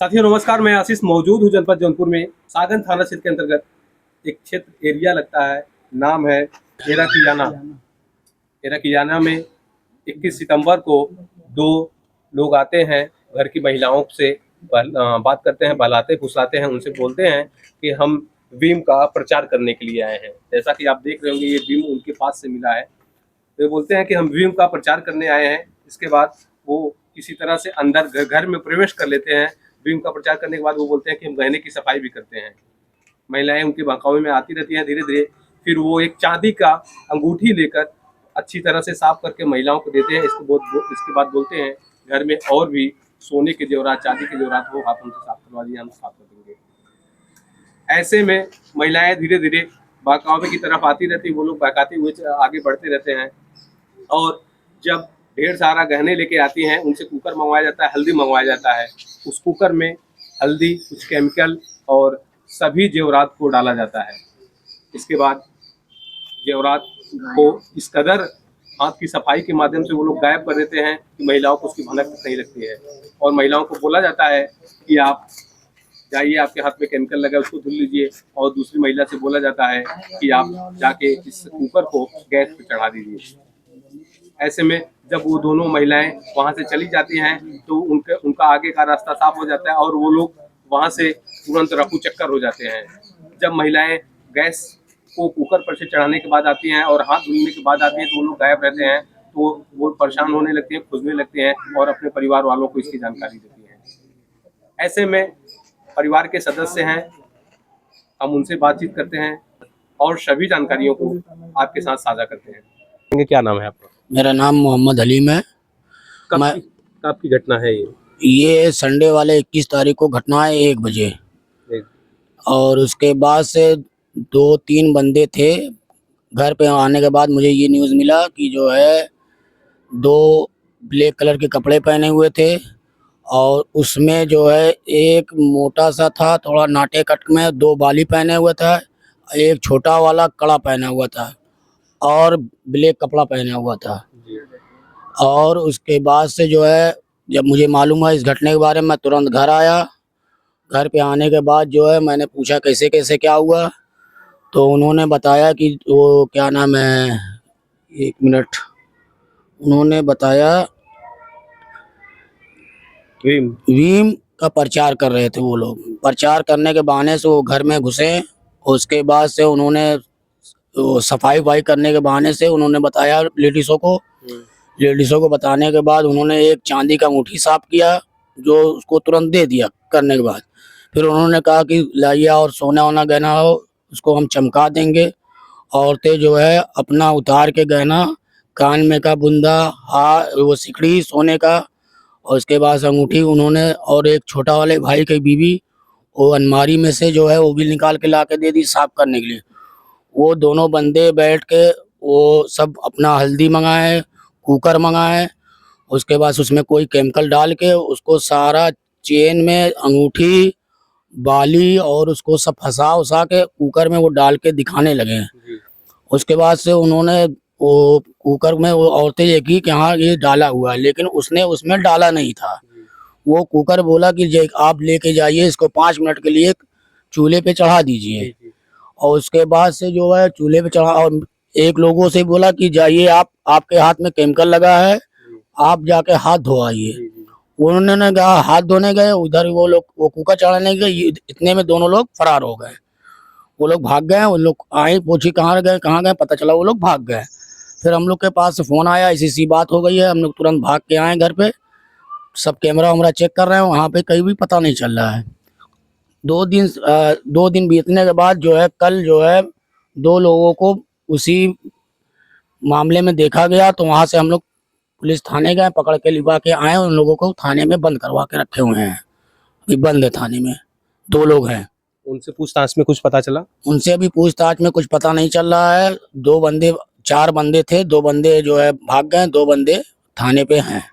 साथियों नमस्कार, मैं आशीष मौजूद हूँ जनपद जौनपुर में। सागन थाना क्षेत्र के अंतर्गत एक क्षेत्र एरिया लगता है, नाम है एराकियाना। एराकियाना में 21 सितंबर को दो लोग आते हैं, घर की महिलाओं से बात करते हैं, बहलाते फुसलाते हैं, उनसे बोलते हैं कि हम भीम का प्रचार करने के लिए आए हैं। जैसा कि आप देख रहे होंगे, ये भीम उनके पास से मिला है। तो ये बोलते हैं कि हम भीम का प्रचार करने आए हैं। इसके बाद वो किसी तरह से अंदर घर में प्रवेश कर लेते हैं। भीम का प्रचार करने के बाद वो बोलते हैं कि हम गहने की सफाई भी करते हैं। महिलाएं उनके बहकावे में आती रहती हैं धीरे धीरे। फिर वो एक चांदी का अंगूठी लेकर अच्छी तरह से साफ करके महिलाओं को देते हैं। इसके बाद बोलते हैं घर में और भी सोने के जेवरात, चांदी के जेवरात हो, आप हमसे साफ करवा दिए, हम साफ कर देंगे। ऐसे में महिलाएं धीरे धीरे बहकावे की तरफ आती रहती, वो लोग बहकाते हुए आगे बढ़ते रहते हैं। और जब ढेर सारा गहने लेके आती हैं, उनसे कुकर मंगवाया जाता है, हल्दी मंगवाया जाता है। उस कुकर में हल्दी, कुछ केमिकल और सभी जेवरात को डाला जाता है। इसके बाद जेवरात को इस कदर हाथ की सफाई के माध्यम से वो लोग गायब कर देते हैं कि महिलाओं को उसकी भनक नहीं लगती है। और महिलाओं को बोला जाता है कि आप जाइए, आपके हाथ में केमिकल लगा है, उसको धुल लीजिए। और दूसरी महिला से बोला जाता है कि आप जाके इस कुकर को गैस पे चढ़ा दीजिए। ऐसे में जब वो दोनों महिलाएं वहां से चली जाती हैं तो उनका आगे का रास्ता साफ हो जाता है और वो लोग वहां से तुरंत रफू चक्कर हो जाते हैं। जब महिलाएं गैस को कुकर पर से चढ़ाने के बाद आती हैं और हाथ धुलने के बाद आती हैं तो वो लोग गायब रहते हैं। तो वो परेशान होने लगती हैं, खुजने लगती हैं और अपने परिवार वालों को इसकी जानकारी देती हैं। ऐसे में परिवार के सदस्य हैं, हम उनसे बातचीत करते हैं और सभी जानकारियों को आपके साथ साझा करते हैं। क्या नाम है आपका? मेरा नाम मोहम्मद हलीम है। कब की घटना है ये? ये संडे वाले 21 तारीख को घटना है 1 बजे। और उसके बाद से 2-3 बंदे थे। घर पे आने के बाद मुझे ये न्यूज़ मिला कि जो है 2 ब्लैक कलर के कपड़े पहने हुए थे और उसमें जो है एक मोटा सा था, थोड़ा नाटे कट में, 2 बाली पहने हुए था, एक छोटा वाला कड़ा पहना हुआ था और ब्लैक कपड़ा पहना हुआ था। और उसके बाद से जो है जब मुझे मालूम हुआ इस घटने के बारे में, मैं तुरंत घर आया। घर पे आने के बाद जो है मैंने पूछा कैसे कैसे क्या हुआ, तो उन्होंने बताया कि वो क्या नाम है, 1 मिनट, उन्होंने बताया भीम का प्रचार कर रहे थे वो लोग। प्रचार करने के बहाने से वो घर में घुसे। उसके बाद से उन्होंने सफाई वफाई करने के बहाने से उन्होंने बताया लेडीज़ों को बताने के बाद उन्होंने एक चांदी का अंगूठी साफ किया, जो उसको तुरंत दे दिया। करने के बाद फिर उन्होंने कहा कि लाइए और सोना वोना गहना हो उसको हम चमका देंगे। औरतें जो है अपना उतार के गहना, कान में का बुंदा, वो सिकड़ी सोने का, और उसके बाद अंगूठी उन्होंने, और एक छोटा वाले भाई की बीवी, वो अलमारी में से जो है वो भी निकाल के ला के दे दी साफ करने के लिए। वो दोनों बंदे बैठ के वो सब अपना हल्दी मंगाए, कुकर मंगाए। उसके बाद उसमें कोई केमिकल डाल के उसको सारा चेन में अंगूठी, बाली और उसको सब फंसा उसा के कुकर में वो डाल के दिखाने लगे। उसके बाद से उन्होंने वो कुकर में, वो औरतें देखी कि हाँ ये डाला हुआ है, लेकिन उसने उसमें डाला नहीं था। वो कुकर बोला कि आप लेके जाइए इसको 5 मिनट के लिए चूल्हे पे चढ़ा दीजिए। और उसके बाद से जो है चूल्हे पे चढ़ा, और एक लोगों से बोला कि जाइए आपके हाथ में केमिकल लगा है, आप जाके हाथ धो आइए। उन्होंने कहा हाथ धोने गए, उधर वो लोग वो कुकर चढ़ाने गए, इतने में दोनों लोग फरार हो गए। वो लोग भाग गए। वो लोग आए, पूछी कहाँ गए, पता चला वो लोग भाग गए। फिर हम लोग के पास से फ़ोन आया, ऐसी बात हो गई है। हम लोग तुरंत भाग के आए घर पे, सब कैमरा वैमरा चेक कर रहे हैं, वहाँ पे कहीं भी पता नहीं चल रहा है। 2 दिन बीतने के बाद जो है कल जो है 2 लोगों को उसी मामले में देखा गया, तो वहाँ से हम लोग पुलिस थाने गए, पकड़ के लिवा के आए। उन लोगों को थाने में बंद करवा के रखे हुए हैं, अभी बंद है थाने में। 2 लोग हैं। उनसे पूछताछ में कुछ पता चला? उनसे अभी पूछताछ में कुछ पता नहीं चल रहा है। 4 बंदे थे, 2 बंदे जो है भाग गए, 2 बंदे थाने पे हैं।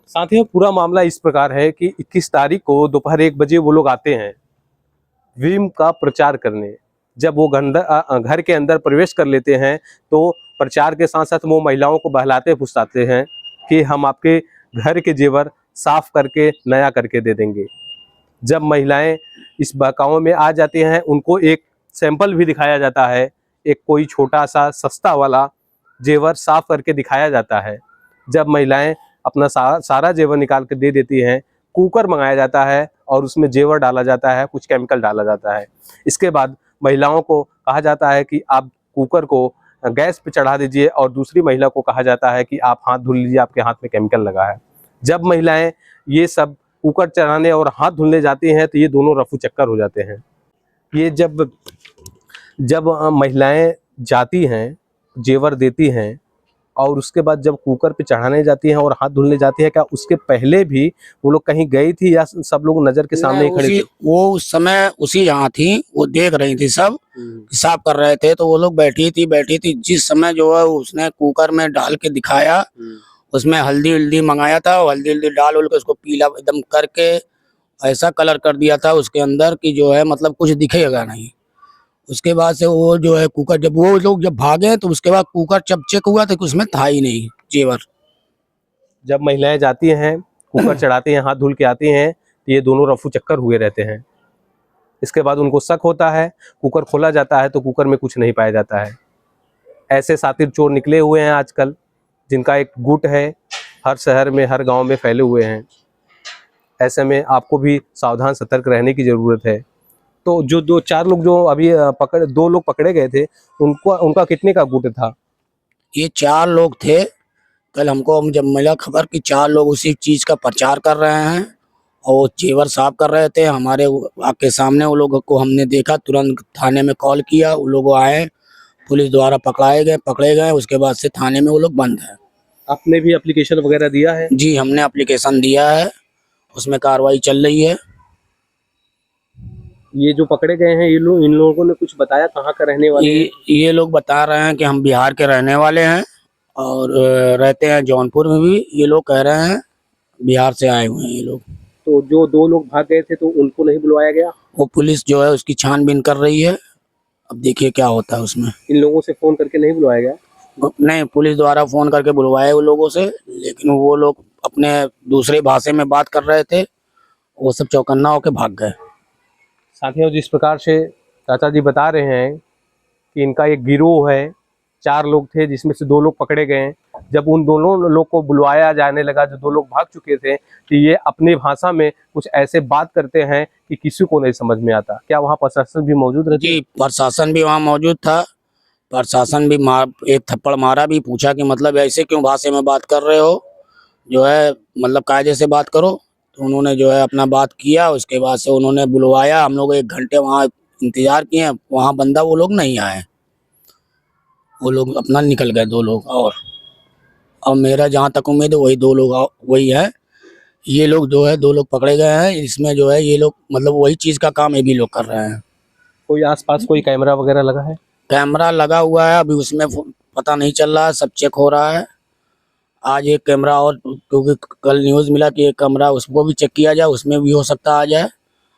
साथियों, पूरा मामला इस प्रकार है कि 21 तारीख को दोपहर 1 बजे वो लोग आते हैं भीम का प्रचार करने। जब वो घर के अंदर प्रवेश कर लेते हैं तो प्रचार के साथ साथ वो महिलाओं को बहलाते फुसलाते हैं कि हम आपके घर के जेवर साफ करके नया करके दे देंगे। जब महिलाएं इस बहकावे में आ जाती हैं, उनको एक सैंपल भी दिखाया जाता है, एक कोई छोटा सा सस्ता वाला जेवर साफ करके दिखाया जाता है। जब महिलाएं अपना सारा जेवर निकाल के दे देती हैं, कुकर मंगाया जाता है और उसमें जेवर डाला जाता है, कुछ केमिकल डाला जाता है। इसके बाद महिलाओं को कहा जाता है कि आप कुकर को गैस पे चढ़ा दीजिए और दूसरी महिला को कहा जाता है कि आप हाथ धुल लीजिए, आपके हाथ में केमिकल लगा है। जब महिलाएं ये सब कुकर चढ़ाने और हाथ धुलने जाती हैं तो ये दोनों रफू चक्कर हो जाते हैं। ये जब जब महिलाएं जाती हैं, जेवर देती हैं और उसके बाद जब कुकर पे चढ़ाने जाती हैं और हाथ धुलने जाती है, क्या उसके पहले भी वो लोग कहीं गई थी या सब लोग नजर के सामने ही खड़े थे? वो उस समय उसी यहाँ थी, वो देख रही थी, सब साफ कर रहे थे, तो वो लोग बैठी थी। जिस समय जो है उसने कुकर में डाल के दिखाया, उसमें हल्दी वल्दी मंगाया था, हल्दी वल्दी डाल उल के उसको पीला एकदम करके ऐसा कलर कर दिया था उसके अंदर कि जो है मतलब कुछ दिखेगा नहीं। उसके बाद से वो जो है कुकर, जब वो लोग जब भागे तो उसके बाद कुकर जब चेक हुआ तो उसमें था ही नहीं जेवर। जब महिलाएं जाती हैं, कुकर चढ़ाती हैं, हाथ धुल के आती हैं तो ये दोनों रफू चक्कर हुए रहते हैं। इसके बाद उनको शक होता है, कुकर खोला जाता है तो कुकर में कुछ नहीं पाया जाता है। ऐसे शातिर चोर निकले हुए हैं आजकल, जिनका एक गुट है, हर शहर में हर गांव में फैले हुए हैं। ऐसे में आपको भी सावधान सतर्क रहने की ज़रूरत है। तो जो दो चार लोग जो अभी दो लोग पकड़े गए थे, उनका कितने का गुट था? ये 4 लोग थे। कल हमको जब मिला खबर कि 4 लोग उसी चीज का प्रचार कर रहे हैं और जेवर साफ कर रहे थे, हमारे आके सामने वो लोगों को हमने देखा, तुरंत थाने में कॉल किया, वो लोग आए, पुलिस द्वारा पकड़े गए। उसके बाद से थाने में वो लोग बंद है। आपने भी एप्लीकेशन वगैरह दिया है? जी, हमने एप्लीकेशन दिया है, उसमें कार्रवाई चल रही है। ये जो पकड़े गए हैं इन लोगों ने कुछ बताया कहाँ का रहने वाले हैं? ये लोग बता रहे हैं कि हम बिहार के रहने वाले हैं और रहते हैं जौनपुर में भी। ये लोग कह रहे हैं बिहार से आए हुए हैं ये लोग। तो जो 2 लोग भाग गए थे तो उनको नहीं बुलवाया गया? वो पुलिस जो है उसकी छानबीन कर रही है, अब देखिए क्या होता है उसमें। इन लोगों से फोन करके नहीं बुलवाया गया? नहीं, पुलिस द्वारा फोन करके बुलवाए वो लोगों से, लेकिन वो लोग अपने दूसरे भाषा में बात कर रहे थे, वो सब चौकन्ना होके भाग गए। साथियों, जिस प्रकार से चाचा जी बता रहे हैं कि इनका एक गिरोह है, 4 लोग थे जिसमें से 2 लोग पकड़े गए। जब उन दोनों लोग को बुलवाया जाने लगा, जो 2 लोग भाग चुके थे, तो ये अपनी भाषा में कुछ ऐसे बात करते हैं कि किसी को नहीं समझ में आता। क्या वहाँ प्रशासन भी मौजूद रहती? जी, प्रशासन भी वहाँ मौजूद था। प्रशासन भी एक थप्पड़ मारा भी, पूछा कि मतलब ऐसे क्यों भाषा में बात कर रहे हो, जो है मतलब कायदे से बात करो। तो उन्होंने जो है अपना बात किया, उसके बाद से उन्होंने बुलवाया। हम लोग 1 घंटे वहाँ इंतजार किए, वहाँ बंदा वो लोग नहीं आए, वो लोग अपना निकल गए 2 लोग। और मेरा जहाँ तक उम्मीद है वही 2 लोग वही है। ये लोग जो है 2 लोग पकड़े गए हैं, इसमें जो है ये लोग मतलब वही चीज़ का काम ये भी लोग कर रहे हैं। कोई आसपास कोई कैमरा वगैरह लगा है? कैमरा लगा हुआ है, अभी उसमें पता नहीं चल रहा है, सब चेक हो रहा है। आज एक कैमरा और, क्योंकि कल न्यूज़ मिला कि एक कैमरा उसको भी चेक किया जाए, उसमें भी हो सकता आ जाए।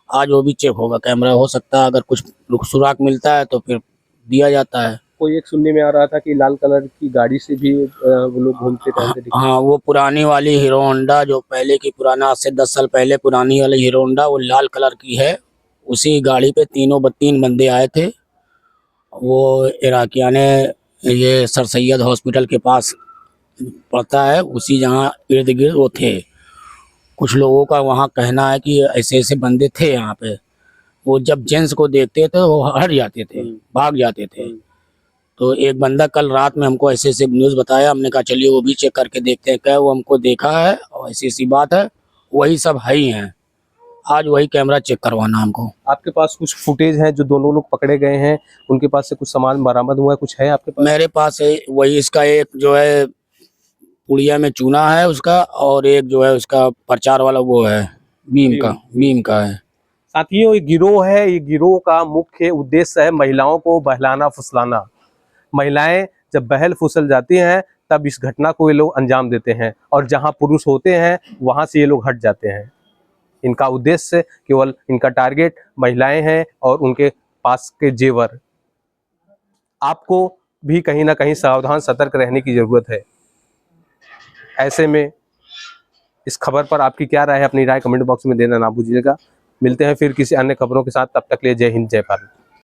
आज वो भी चेक होगा कैमरा, हो सकता है अगर कुछ सुराग मिलता है तो फिर दिया जाता है। कोई एक सुनने में आ रहा था कि लाल कलर की गाड़ी से भी वो लोग घूमते टहलते दिखे। हाँ, वो पुरानी वाली हीरो होंडा, जो पहले की पुराना, आज से 10 साल पहले पुरानी वाली हीरो होंडा, वो लाल कलर की है। उसी गाड़ी पे 3 बंदे आए थे। वो इराकियाने, ये सर सैयद हॉस्पिटल के पास पड़ता है, उसी जहाँ इर्द गिर्द वो थे। कुछ लोगों का वहाँ कहना है कि ऐसे ऐसे बंदे थे यहाँ पे। वो जब जेंट्स को देखते थे वो हट जाते थे, भाग जाते थे। तो एक बंदा कल रात में हमको ऐसे ऐसे न्यूज़ बताया, हमने कहा चलिए वो भी चेक करके देखते हैं क्या वो हमको देखा है और ऐसी ऐसी बात है, वही सब है ही हैं। आज वही कैमरा चेक करवाना हमको। आपके पास कुछ फुटेज है, जो दोनों लोग पकड़े गए हैं उनके पास से कुछ सामान बरामद हुआ है, कुछ है आपके पास? मेरे पास है वही, इसका एक जो है पुड़िया में चूना है उसका, और एक जो है उसका प्रचार वाला वो है बीम का है। साथियों, ये गिरोह है। ये गिरोह का मुख्य उद्देश्य है महिलाओं को बहलाना फुसलाना। महिलाएं जब बहल फुसल जाती हैं तब इस घटना को ये लोग अंजाम देते हैं, और जहां पुरुष होते हैं वहां से ये लोग हट जाते हैं। इनका उद्देश्य केवल, इनका टारगेट महिलाएं हैं और उनके पास के जेवर। आपको भी कहीं ना कहीं सावधान सतर्क रहने की जरूरत है। ऐसे में इस खबर पर आपकी क्या राय है, अपनी राय कमेंट बॉक्स में देना ना भूलिएगा। मिलते हैं फिर किसी अन्य खबरों के साथ, तब तक के लिए जय हिंद जय भारत।